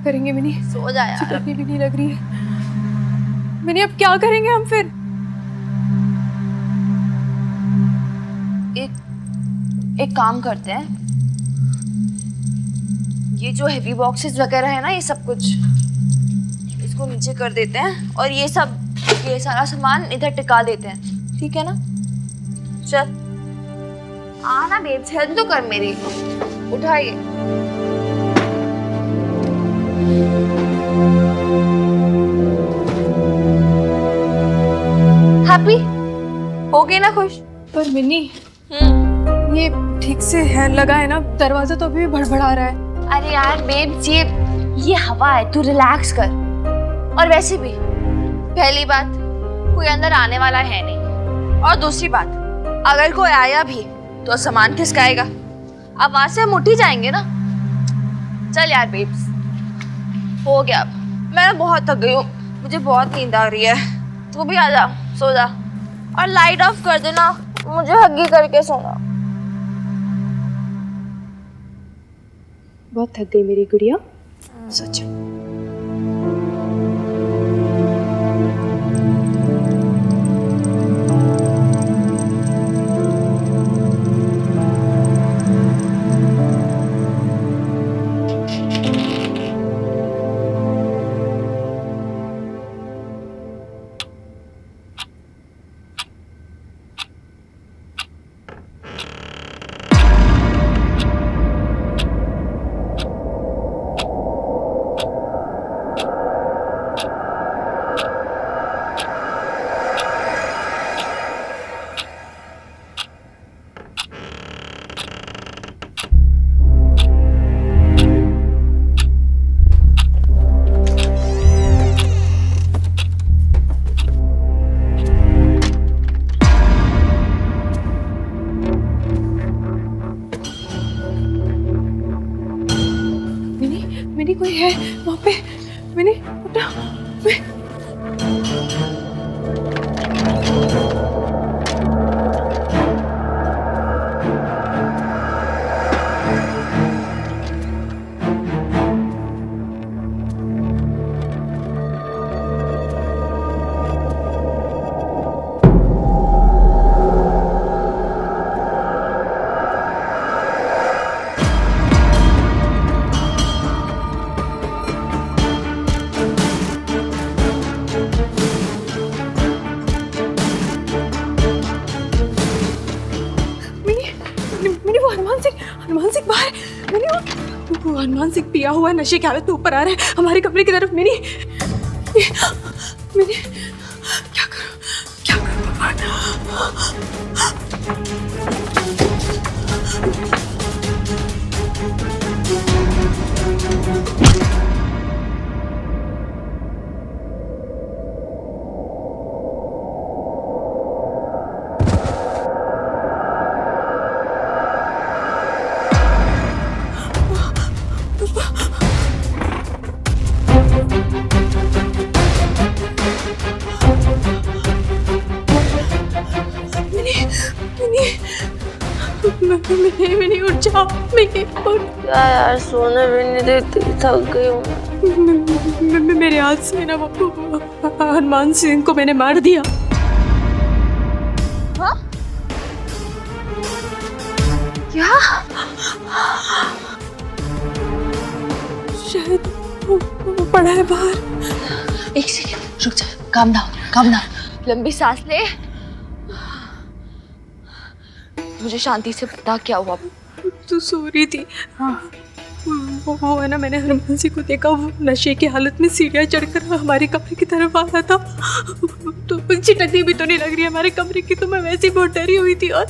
करेंगे मिनी? सो जा यार। चिपकनी भी नहीं लग रही है मिनी, अब क्या करेंगे हम फिर? एक काम करते हैं, ये जो हेवी बॉक्सेस वगैरह है ना, ये सब कुछ इसको नीचे कर देते हैं और ये सारा सामान इधर टिका देते हैं, ठीक है ना? चल आ ना बेब्स, हेल्प तो कर मेरी, उठाइए। हैप्पी हो गई ना खुश? पर मिनी ये ठीक से है लगा है ना, दरवाजा तो अभी भी भड़बड़ा रहा है। अरे यार बेब्स, ये हवा है, तू रिलैक्स कर। और वैसे भी पहली बात, कोई अंदर आने वाला है नहीं, और दूसरी बात, अगर कोई आया भी तो सामान खिसकाएगा, अब वहां से हम उठ ही जाएंगे ना। चल यार बेब्स, हो गया। अब मैं बहुत थक गई हूँ, मुझे बहुत नींद आ रही है। तू भी आ जा, सो जा, और लाइट ऑफ कर देना, मुझे हग्गी करके सोना। बहुत थक गई मेरी गुड़िया, सच। मिनी कोई है वहाँ पे? मिनी उठा। हनुमान सिंह बाहर। मिनी वो हनुमान सिंह पिया हुआ नशे की हालत में ऊपर आ रहा है हमारे कमरे की तरफ। मिनी मिनी क्या करूं भगवान। मिनी उठ जाओ। मिनी उठ। क्या यार, सोने भी नहीं देती, थक गई हूँ। मेरे हाथ से ना वो हनुमान सिंह को मैंने मार दिया। हाँ? क्या? शायद वो पड़ा है बाहर। एक सेकंड रुक जा, काम डाउन। लंबी सांस ले। मुझे शांति से बता क्या हुआ। तू सो रही थी। हाँ। वो है ना, मैंने हनुमान सिंह को देखा, वो नशे की हालत में सीढ़ियाँ चढ़कर हमारे कमरे की तरफ आ रहा था। तो चिटकनी भी तो नहीं लग रही हमारे कमरे की, तो मैं वैसे ही बहुत डरी हुई थी। और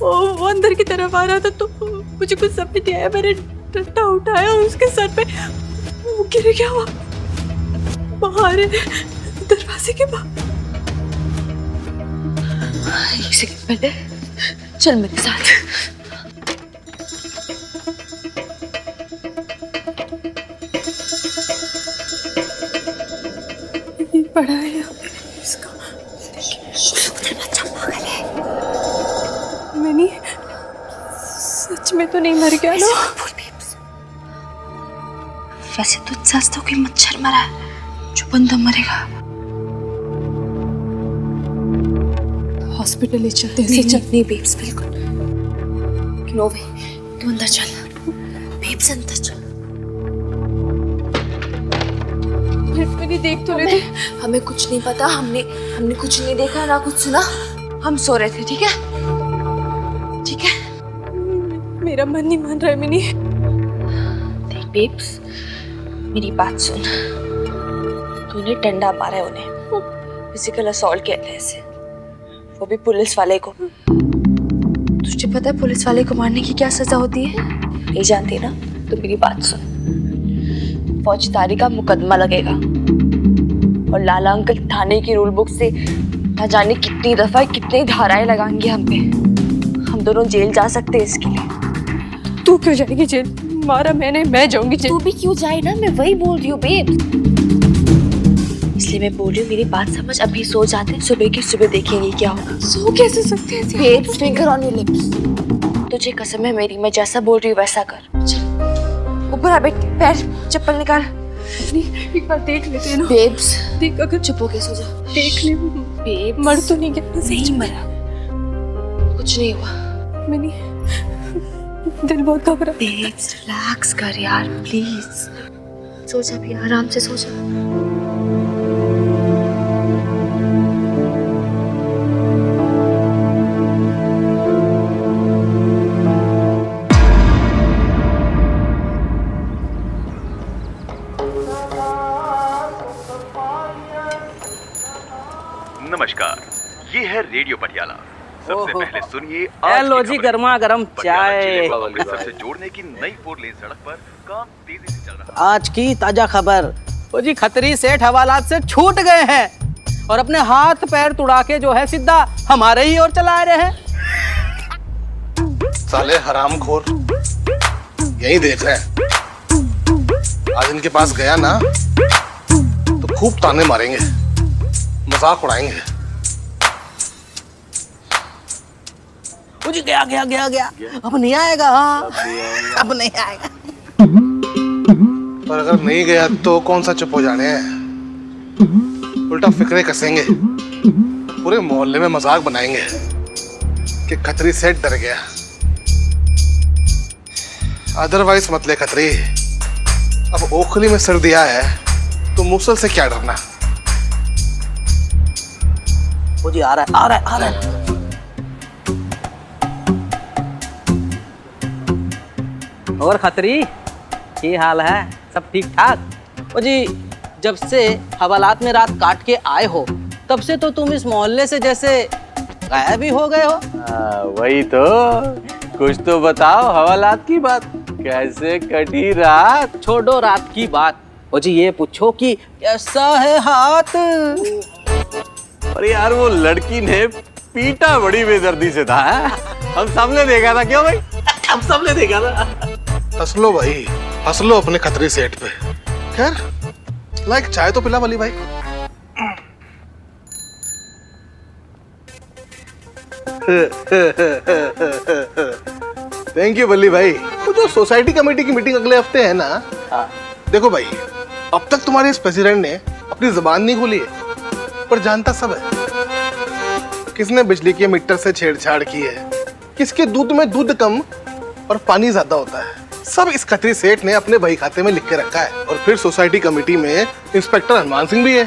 वो अंदर की तरफ आ रहा था, तो मुझे कुछ समझ नहीं आया। मैंने डंडा उठाया और उसके सर पे वो गिर गया। वो बाहर है, दरवाजे के बाहर। एक सेकंड पहले चल मेरे साथ। ये पड़ा है इसका। बच्चा पागल है। मैंने सच में तो नहीं मर गया ना? वैसे तो सच तो कोई मच्छर मरा है जो बंदा मरेगा। हॉस्पिटल ले चलते हैं। नहीं बेब्स, बिल्कुल नो वे। तू अंदर चल बेब्स, अंदर चल। मैंने देख तो रहे थे। हमें कुछ नहीं पता, हमने कुछ नहीं देखा ना कुछ सुना, हम सो रहे थे। ठीक है ठीक है। मेरा मन नहीं मान रहा है मिनी। देख बेब्स, मेरी बात सुन। तूने डंडा मारा है उन्हें, फिजिकल असॉल्ट किया था ऐसे, वो भी पुलिस वाले को। तुझे पता है पुलिस वाले को मारने की क्या सजा होती है? नहीं जानती ना? तो मेरी बात सुन, फौजदारी का मुकदमा लगेगा और लाला अंकल थाने की रूल बुक से न जाने कितनी दफा कितनी धाराएं लगाएंगे हम पे। हम दोनों जेल जा सकते हैं इसके लिए। तू क्यों जाएगी जेल? मारा मैंने, मैं जाऊंगी जेल। तू भी क्यों जाए ना, मैं वही बोल रही हूँ बेब। इसलिए मैं बोल रही हूँ मेरी बात समझ। अभी सो जाते हैं, सुबह की सुबह देखेंगे क्या होगा। सो कैसे सकते हैं babe, finger on your lips. तुझे कसम है मेरी, मैं जैसा बोल रही हूँ वैसा कर। चल ऊपर आ बेट, पैर चप्पल निकाल। नहीं, एक बार देख लेते हैं ना। बेब्स देख, अगर चुप हो के सो जा। देख ले। बेब मर तो नहीं गया? नहीं मरा, कुछ नहीं हुआ। मिनी, दिल बहुत घबरा। बेब्स रिलैक्स कर यार प्लीज। सो जा भी, आराम से सो जा। नमस्कार, ये है रेडियो पटियाला। सबसे पहले सुनिए हेलो जी, गर्मा गर्म चाय। अमृतसर से जोड़ने की नई 4 लेन सड़क पर काम तेजी से चल रहा है। आज की ताजा खबर, वो जी खत्री सेठ हवालात से छूट गए हैं और अपने हाथ पैर तुड़ा के जो है सीधा हमारे ही ओर चला रहे हैं। साले हरामखोर यही देख रहे हैं। आज इनके पास गया ना तो खूब ताने मारेंगे, मजाक उड़ाएंगे। वो जी गया गया गया गया, अब नहीं आएगा। हाँ अब नहीं आएगा। पर अगर नहीं गया तो कौन सा चुप हो जाने हैं, उल्टा फिक्रे कसेंगे, पूरे मोहल्ले में मजाक बनाएंगे कि खत्री सेठ डर गया। अदरवाइज मत ले खत्री, अब ओखली में सिर दिया है तो मूसल से क्या डरना। वो जी आ रहा है, आ रहा है, आ रहा है। और खत्री की हाल है? सब ठीक ठाक? वो जी जब से हवालात में रात काट के आए हो तब से तो तुम इस मोहल्ले से जैसे गायब ही हो गए हो। वही तो, कुछ तो बताओ हवालात की बात, कैसे कटी रात? छोड़ो रात की बात, वो जी ये पूछो कि कैसा है हाथ? अरे यार वो लड़की ने पीटा बड़ी बेदर्दी से था। हम सबने देखा था। क्यों भाई? हम सबने देखा था। हंस लो भाई, हंस लो अपने खत्री सेठ पे। खैर लाइक चाय तो पिला वाली भाई। थैंक यू बल्ली भाई। वो जो सोसाइटी कमेटी की मीटिंग अगले हफ्ते है ना, देखो भाई अब तक तुम्हारे इस प्रेसिडेंट ने अपनी जुबान नहीं खोली है, पर जानता सब है। किसने बिजली के मीटर से छेड़छाड़ की है, किसके दूध में दूध कम और पानी ज्यादा होता है, सब इस खत्री सेठ ने अपने बही खाते में लिख के रखा है। और फिर सोसाइटी कमेटी में इंस्पेक्टर हनुमान सिंह भी है,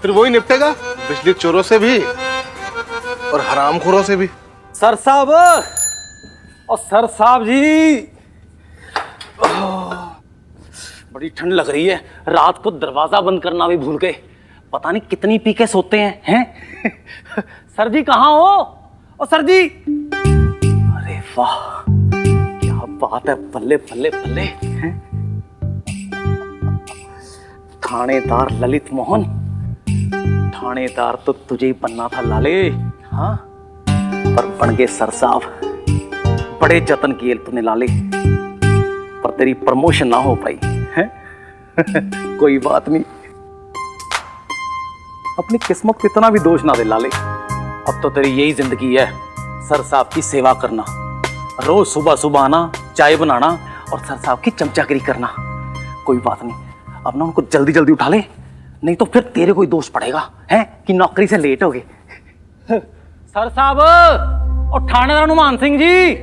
फिर वही निपटेगा बिजली चोरों से भी और हरामखोरों से भी। सर साहब और सर साहब जी, बड़ी ठंड लग रही है। रात को दरवाजा बंद करना भी भूल गए। पता नहीं कितनी पी के सोते हैं? सर जी कहाँ हो? ओ सर जी, अरे वाह क्या बात है, बल्ले बल्ले बल्ले। थानेदार ललित मोहन, थानेदार तो तुझे ही बनना था लाले। हाँ पर बन गए सर साहब। बड़े जतन किए तूने लाले, पर तेरी प्रमोशन ना हो पाई है। कोई बात नहीं, अपनी किस्मत को इतना भी दोष ना दे लाले। अब तो तेरी यही जिंदगी है, सर साहब की सेवा करना, रोज सुबह सुबह आना, चाय बनाना और सर साहब की चमचागिरी करना। कोई बात नहीं, अब ना उनको जल्दी जल्दी उठा ले, नहीं तो फिर तेरे कोई दोष पड़ेगा है कि नौकरी से लेट हो गए। सर साहब और थानेदार हनुमान सिंह जी,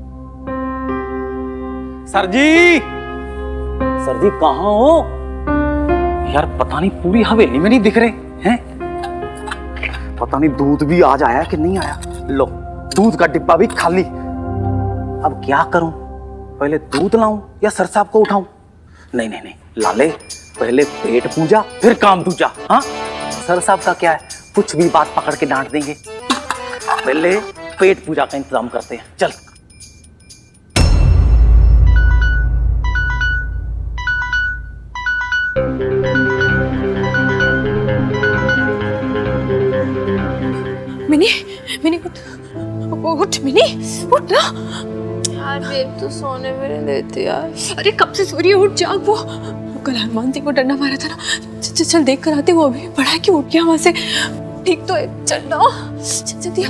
सर जी, सर जी कहाँ हो यार? पता नहीं पूरी हवेली में नहीं दिख रहे हैं। पता नहीं दूध भी आज आया कि नहीं आया। लो दूध का डिब्बा भी खाली। अब क्या करूं, पहले दूध लाऊं या सर साहब को उठाऊं? नहीं नहीं नहीं लाले, पहले पेट पूजा फिर काम दूजा। हाँ सर साहब का क्या है, कुछ भी बात पकड़ के डांट देंगे। पहले पेट पूजा का इंतजाम करते हैं, चल। मिनी, मिनी उठ मिनी, उठ ना। यार बेब तो सोने भी नहीं देती यार। अरे कब से सो रही है, उठ जाग। वो कल हनुमान सिंह को डंडा मारा था ना, चल चल देख कर आते। वो अभी बड़ा क्यों उठ गया वहां से? ठीक तो है, चल ना, चल जल्दी आ।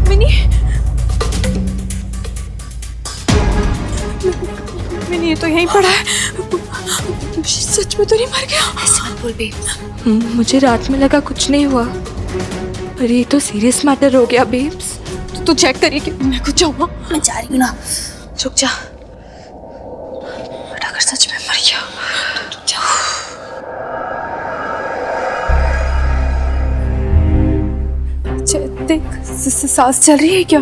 मिनी, मिनी ये तो यहीं पड़ा है, सच में तो नहीं मर गया? ऐसे मत बोल बेब। मुझे रात में लगा कुछ नहीं हुआ, अरे ये तो सीरियस मैटर हो गया बेब्स। तू चेक करिए कि मैं कुछ जाऊँ। मैं जा रही हूँ ना, रुक जा। अगर सच में मर गया तो जा। देख सांस चल रही है क्या?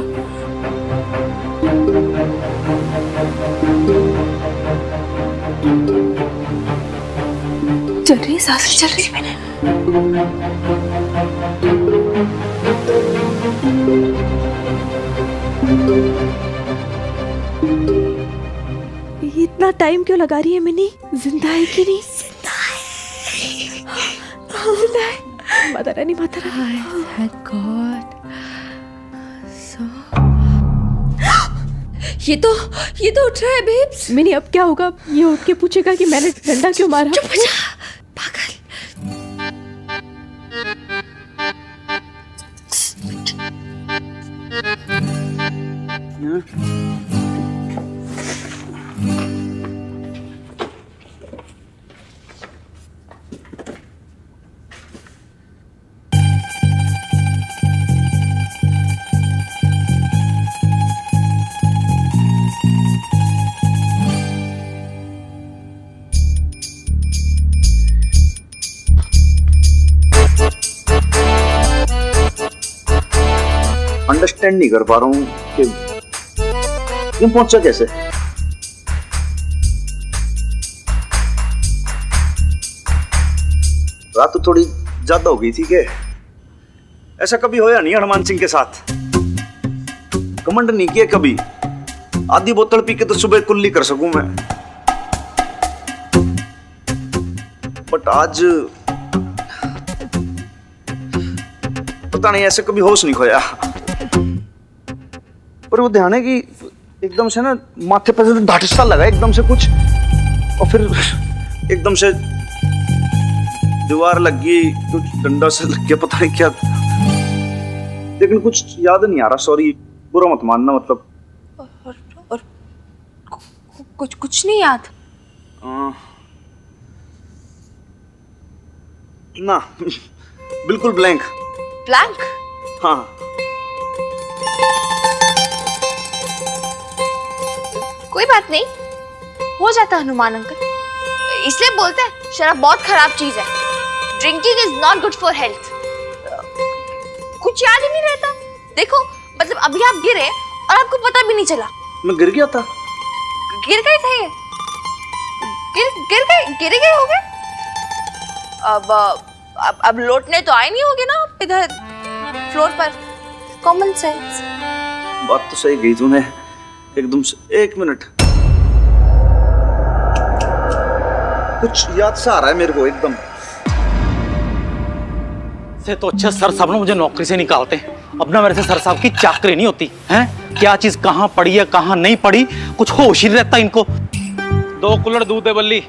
चल रही है, सांस चल रही है। मैंने इतना टाइम क्यों लगा रही है मिनी? जिंदा है कि नहीं? जिंदा है। माता रानी, माता रानी। Thank God. ये तो उठ रहा है बेब्स। मिनी अब क्या होगा? ये उठ के पूछेगा कि मैंने डंडा क्यों मारा? चुप हो जा, पागल। अंडरस्टैंड नहीं कर पा रहा हूँ कि तुम पहुंचा कैसे। रात तो थोड़ी ज्यादा हो गई थी कि ऐसा कभी होया नहीं हनुमान सिंह के साथ। कमेंट नहीं किया कभी, आधी बोतल पी के तो सुबह कुल्ली कर सकूं मैं, बट आज पता नहीं ऐसे कभी होश नहीं खोया। पर वो ध्यान है कि एकदम से ना माथे पर से ढाटसा लगा एकदम से कुछ, और फिर एकदम से दीवार लग गई, कुछ डंडा से लग गया, पता नहीं क्या, लेकिन कुछ याद नहीं आ रहा। सॉरी, बुरा मत मानना। मतलब और कुछ नहीं याद? ना बिल्कुल ब्लैंक। ब्लैंक? हाँ। कोई बात नहीं, हो जाता हनुमान अंकल। इसलिए बोलते हैं शराब बहुत खराब चीज है। Drinking is not good for health. कुछ याद ही नहीं रहता। देखो, मतलब अभी आप गिरे और आपको पता भी नहीं चला। मैं गिर गया था। गिर गए थे ये? गिर गए होगे? अब लौटने तो आए नहीं होगे ना इधर फ्लोर पर। Common sense. बात तो सही गई तूने एकदम से। एक मिनट, कुछ याद सा आ रहा है मेरे को एकदम से। तो अच्छा सर साहब ने मुझे नौकरी से निकालते। अब ना मेरे से सर साहब की चाकरी नहीं होती हैं। क्या चीज कहाँ पड़ी है कहाँ नहीं पड़ी, कुछ होश ही नहीं रहता इनको। 2 कुल्हड़ दूध है बल्ली।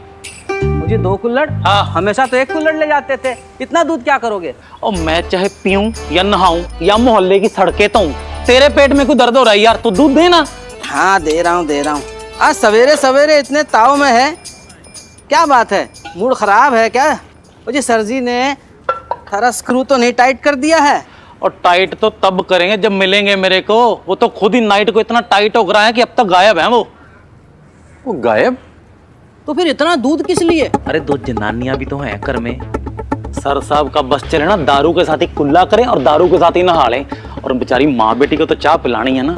मुझे 2 कुल्हड़? हाँ। हमेशा तो 1 कुल्हड़ ले जाते थे, इतना दूध क्या करोगे? और मैं चाहे पीऊं या नहाऊं या मोहल्ले की सड़कें तो हूं, तेरे पेट में कोई दर्द हो रहा है यार तो दूध देना। हाँ दे रहा हूँ। आज सवेरे सवेरे इतने ताव में है, क्या बात है? मूड खराब है क्या? वो जी सर जी ने सारा स्क्रू तो नहीं टाइट कर दिया है? और टाइट तो तब करेंगे जब मिलेंगे मेरे को। वो तो खुद ही नाइट को इतना टाइट हो रहा है कि अब तक गायब है वो गायब? तो फिर इतना दूध किस लिए? अरे 2 जनानियां भी तो हैं घर में। सर साहब का बस चले ना, दारू के साथ ही कुल्ला करें और दारू के साथ ही नहा लें। और बेचारी माँ बेटी को तो चाय पिलानी है ना।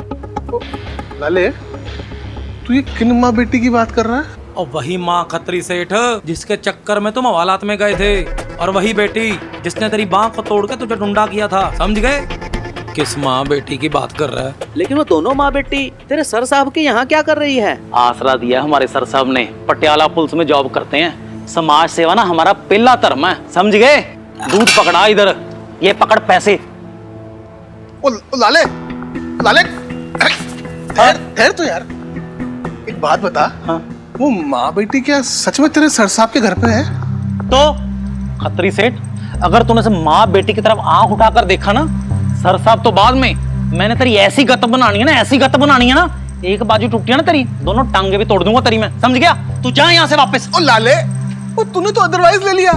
लाले, तू ये किन माँ बेटी की बात कर रहा है? और वही माँ खत्री सेठ जिसके चक्कर में तुम हवालात में गए थे, और वही बेटी जिसने तेरी बांह को तोड़ के तुझे ढूंढा किया था, समझ गए? किस माँ बेटी की बात कर रहा है? लेकिन वो दोनों माँ बेटी तेरे सर साहब के यहाँ क्या कर रही है? आसरा दिया हमारे सर साहब ने, पटियाला पुलिस में जॉब करते हैं। समाज सेवा ना हमारा पहला धर्म है, समझ गए? दूध पकड़ा इधर, ये पकड़ पैसे। ओ लाले, ठहर तो यार, एक बात बता। हाँ? वो माँ बेटी क्या सच में तेरे सर साहब के घर पे है? तो खत्री सेठ, अगर तूने से माँ बेटी की तरफ आंख उठाकर देखा ना, सर साहब तो बाद में, मैंने तेरी ऐसी गत बनानी है ना, ऐसी गत बनानी है ना, एक बाजू टूटी है ना तेरी, दोनों टांगे भी तोड़ दूंगा तेरी मैं, समझ गया? तू जा यहाँ से वापस। ओ लाले, वो तूने तो अदरवाइज ले लिया।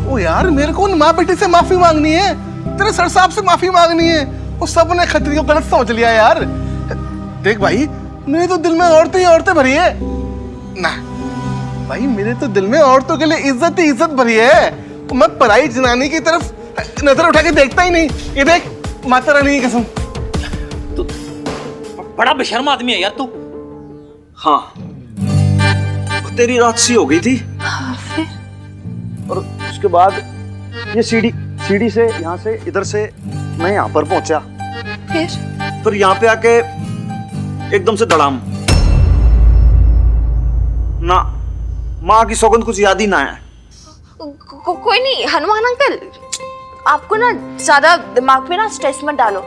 ओ यार, मेरे को उन माँ बेटी से माफी मांगनी है, तेरे सर साहब से माफी मांगनी है। वो सब ने खतरी को गलत समझ लिया यार। देख भाई, मेरे तो दिल में औरतें ही औरतें भरी है ना भाई, मेरे तो दिल में औरतों के लिए इज्जत ही इज्जत भरी है। मैं पराई जनानी की तरफ नजर उठा के देखता ही नहीं। ये देख, माता रानी की कसम। तू बड़ा बेशर्म आदमी है यार तू। हाँ, तेरी रात सी हो गई थी। और उसके बाद ये सीढ़ी से यहाँ से इधर से मैं यहाँ पर पहुंचा, फिर यहाँ पे आके एकदम से धड़ाम ना, माँ की सौगंध कुछ याद ही ना है। कोई नहीं हनुमान अंकल, आपको ना ज्यादा दिमाग पे ना स्ट्रेस मत डालो।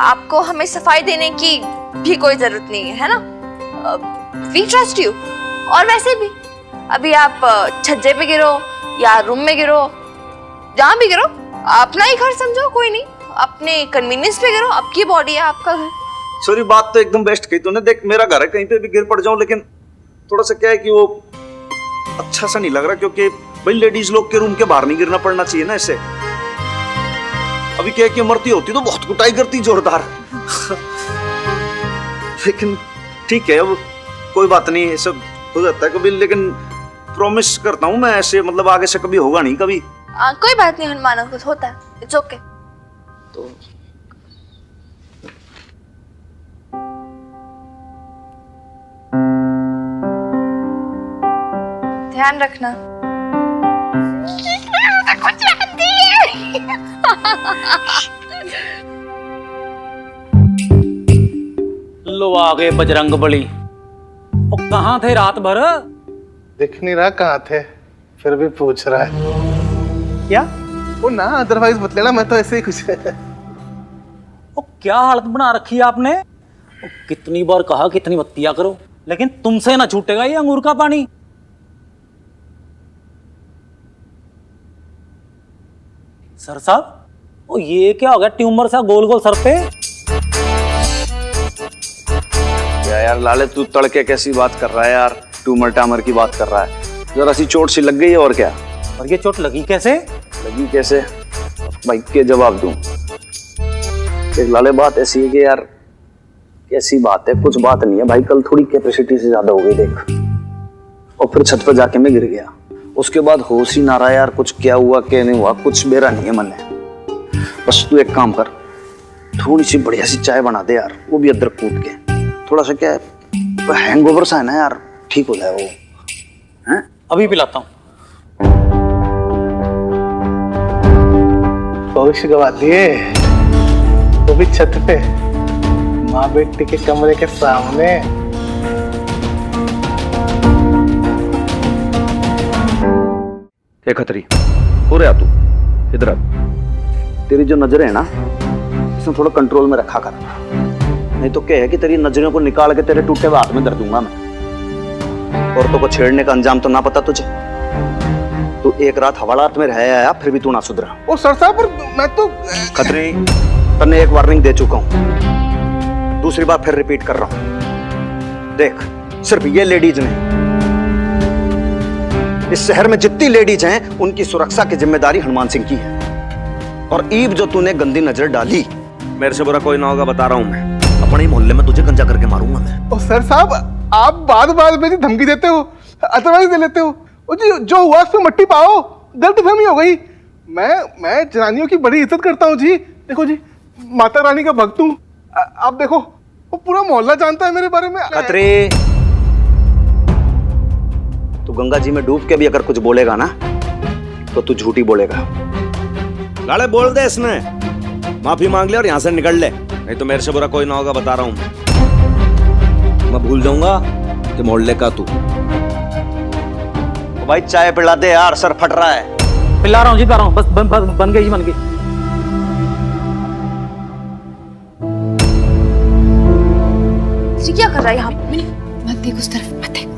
आपको हमें सफाई देने की भी कोई जरूरत नहीं है ना? We trust you. और वैसे भी अभी आप छज्जे पे गिरो या रूम में गिरो, जहां भी गिरो, अपना ही घर समझो, कोई नहीं, अपने कन्वीनियंस पे गिरो, आपकी बॉडी है, आपका घर। सॉरी, बात तो एकदम बेस्ट कही तूने। देख, मेरा घर है, कहीं पे भी गिर पड़ जाऊं, लेकिन थोड़ा सा क्या है कि वो अच्छा सा नहीं लग रहा, क्योंकि भाई लेडीज लोग के रूम के बाहर नहीं गिरना पड़ना चाहिए ना इससे। अभी क्या है कि मरती होती तो बहुत कुटाई करती जोरदार। लेकिन ठीक है, अब कोई बात नहीं, ये सब हो जाता है कभी, लेकिन प्रॉमिस करता हूँ मैं, ऐसे मतलब आगे से कभी होगा नहीं कभी। कोई बात नहीं हनुमान अंकल, होता है, इट्स ओके। तो ध्यान रखना। लो आ गए बजरंग बली। और कहाँ थे रात भर? दिख नहीं रहा कहाँ थे, फिर भी पूछ रहा है क्या? वो ना, अदरवाइज बत लेना, मैं तो ऐसे ही कुछ। ओ क्या हालत बना रखी है आपने? ओ, कितनी बार कहा कितनी बत्तियां करो, लेकिन तुमसे ना छूटेगा ये अंगूर का पानी। सर साहब, ओ ये क्या हो गया ट्यूमर सा गोल गोल सर पे? यार लाले, तू तड़के कैसी बात कर रहा है यार, ट्यूमर टामर की बात कर रहा है। जरा सी चोट सी लग गई है, और क्या। और ये चोट लगी कैसे? लगी कैसे भाई के जवाब दूं? देख लाले, बात ऐसी है कि यार, कैसी बात है, कुछ बात नहीं है भाई, कल थोड़ी कैपेसिटी से ज्यादा हो गई देख, और फिर छत पर जाके मैं गिर गया। उसके बाद होश ही ना रहा यार, कुछ क्या हुआ क्या नहीं हुआ, कुछ बेरा नहीं है मन में। बस तू एक काम कर, थोड़ी सी बढ़िया सी चाय बना दे यार, वो भी अदरक कूट के, थोड़ा सा क्या है हैंगओवर सा है ना यार, ठीक हो जाए वो। हैं? अभी पिलाता हूँ। होश गवा दिए, वो भी छत पे, माँ बेटी के कमरे के सामने। क्या खतरी हो रहा तू? इधर आ। तेरी जो नजरें है ना, इसमें थोड़ा कंट्रोल में रखा कर, नहीं तो क्या है कि तेरी नजरों को निकाल के तेरे टूटे हुए हाथ में धर दूंगा मैं। औरतों को छेड़ने का अंजाम तो ना पता तुझे? तू एक रात हवालात में रह आया, फिर भी तू ना सुधरा। ओ सर साहब, पर मैं तो खतरी, तन्ने एक वार्निंग दे चुका हूं, दूसरी बार फिर रिपीट कर रहा हूं। देख, सिर्फ ये लेडीज ने, इस शहर में जितनी लेडीज हैं उनकी सुरक्षा की जिम्मेदारी हनुमान सिंह की है। और ईब जो तूने गंदी नजर डाली, मेरे से बुरा कोई ना होगा, बता रहा हूं मैं। अपने ही मोहल्ले में तुझे गंजा करके मारूंगा मैं। ओ सर साहब, आप बार बार मेरी धमकी देते हो, अतरवाइज दे लेते हो। ओ जी, जो हुआ उस पे मट्टी पाओ, गलतफहमी हो गई। मैं जनानियों की बड़ी इज्जत करता हूँ जी। देखो जी, माता रानी का भक्त हूँ। आप देखो, वो पूरा मोहल्ला जानता है मेरे बारे में। खतरे, तू गंगा जी में डूब के भी अगर कुछ बोलेगा ना तो तू झूठी बोलेगा। लाले बोल दे, इसने माफी मांग ले और यहाँ से निकल ले, नहीं तो मेरे से बुरा कोई ना होगा, बता रहा हूँ। मैं भूल जाऊंगा कि मोहल्ले का तू। तो भाई चाय पिला दे यार, सर फट रहा है। पिला रहा हूँ जी, पिला रहा हूँ, बस बन गई जी, बन गई। क्या कर रहा है यहाँ? मत देख उस तरफ, मत देख।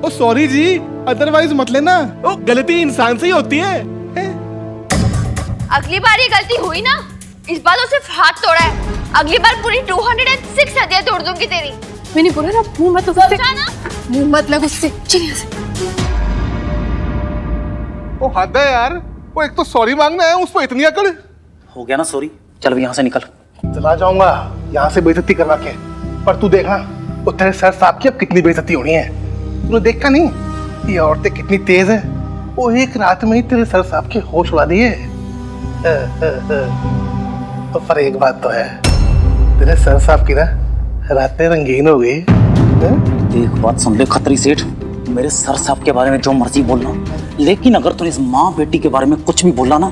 ओ सॉरी जी, अदरवाइज मत लेना। ओ गलती इंसान से ही होती है। अगली बार ये गलती हुई ना, इस बार तो सिर्फ हाथ तोड़ा है, अगली बार पूरी 206 हड्डियां तोड़ दूंगी तेरी। मैंने बोला ना, मुंह मत उससे, समझा ना? मुंह मत लग उससे। चल यहाँ से। ओ हद है यार, वो एक तो सॉरी मांगना है, उस पर इतनी अकड़। हो गया ना सॉरी, चल अब यहाँ से निकल। चला जाऊंगा यहाँ से बेइज्जती करवा के, पर तू देखना वो तेरे सर साहब की अब कितनी बेइज्जती होनी है। तूने देखा नहीं ये औरतें कितनी तेज है, वो एक रात में ही तेरे सर साहब के होश उड़ा दिए। तो पर एक बात तो है, तेरे सर साहब की ना रातें रंगीन हो गई। एक बात सुन ले खत्री सेठ, मेरे सर साहब के बारे में जो मर्जी बोलना, लेकिन अगर तूने इस माँ बेटी के बारे में कुछ भी बोला ना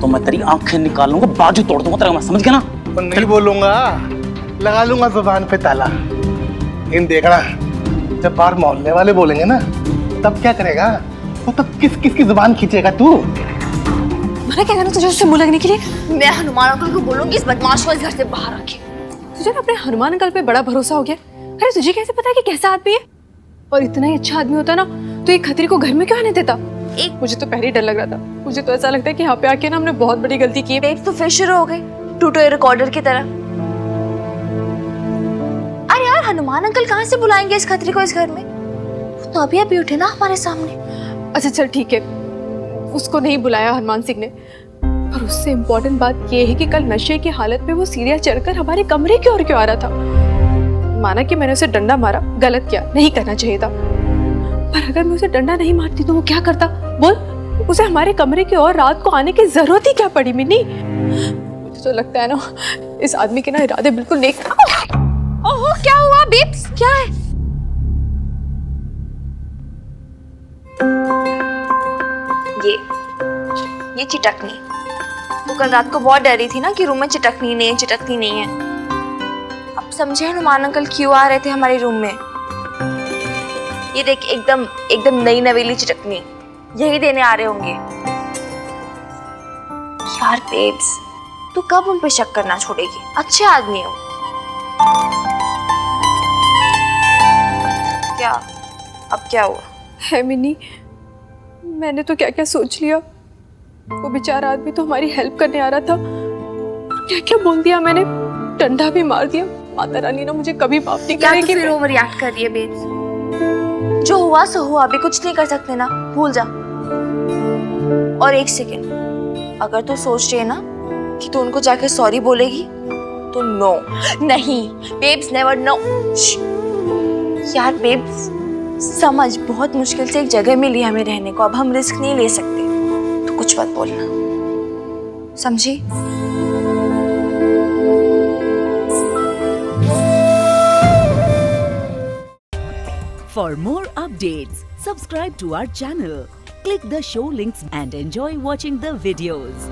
तो मैं तेरी आंखें निकाल लूंगा, बाजू तोड़ दूंगा तेरा, मैं समझ गया ना? तो नहीं बोलूंगा, लगा लूंगा जुबान पे ताला। इन देखना, जब बाहर मोहल्ले वाले बोलेंगे ना तब क्या करेगा? तो तब किसकी जुबान खींचेगा तू? मैंने क्या करना तुझे उससे मुंह लगने के लिए? मैं हनुमान अंकल को बोलूंगी इस बदमाश को इस घर से बाहर रखे। तुझे ना अपने हनुमान अंकल पे बड़ा भरोसा हो गया। अरे तुझे कैसे पता है कि कैसा आदमी है? और इतना ही अच्छा आदमी होता ना तो एक खतरी को घर में क्यों आने देता? मुझे तो पहले ही डर लग रहा था। मुझे तो ऐसा लगता है कि यहाँ पे आके ना हमने बहुत बड़ी गलती की है। बेब्स तो फिर शुरू हो गई टूटे रिकॉर्डर की तरह। अरे यार, हनुमान अंकल कहाँ से बुलाएंगे इस खतरी को इस घर में? वो तो अभी उठे ना हमारे सामने। अच्छा चल ठीक है, उसको नहीं बुलाया हनुमान सिंह ने, पर उससे इम्पोर्टेंट बात ये है कि कल नशे की हालत में वो सीढ़ियाँ चढ़कर हमारे कमरे की ओर क्यों आ रहा था? माना कि मैंने उसे डंडा मारा, गलत किया, नहीं करना चाहिए था, पर अगर मैं उसे डंडा नहीं मारती तो वो क्या करता? बोल, उसे हमारे कमरे की ओर रात को आने की जरूरत ही क्या पड़ी? मिन्नी, मुझे तो लगता है ना इस आदमी के ना इरादे बिल्कुल नेक। ओहो, क्या हुआ बेब्स, क्या है? ये चिटकनी, वो कल रात को बहुत डरी थी ना कि रूम में चिटकनी नहीं है। अब समझे हनुमान अंकल क्यों आ रहे थे हमारे रूम में। ये देख, एकदम नई नवेली चिटकनी, यही देने आ रहे होंगे। यार बेब्स, तू कब उन पे शक करना छोड़ेगी? अच्छे आदमी हो। क्या? अब क्या हुआ? है मिन्नी, मैंने तो क्या क्या सोच लिया। वो बेचारा आदमी तो हमारी हेल्प करने आ रहा था, क्या क्या बोल दिया मैंने, डंडा भी मार दिया। माता रानी ना मुझे कभी माफ नहीं करेगी। क्या तू फिर ओवर रिएक्ट कर रही है बेब्स? जो हुआ सो हुआ, अभी कुछ नहीं कर सकते ना, भूल जा। और एक सेकेंड, अगर तू सोच रही है ना कि तू उनको जाके सॉरी बोलेगी तो नो, नहीं बेब्स, नेवर, नो। यार बेब्स समझ, बहुत मुश्किल से एक जगह मिली हमें रहने को, अब हम रिस्क नहीं ले सकते, तो कुछ मत बोलना, समझी? For more updates, subscribe to our channel, click the show links and enjoy watching the videos.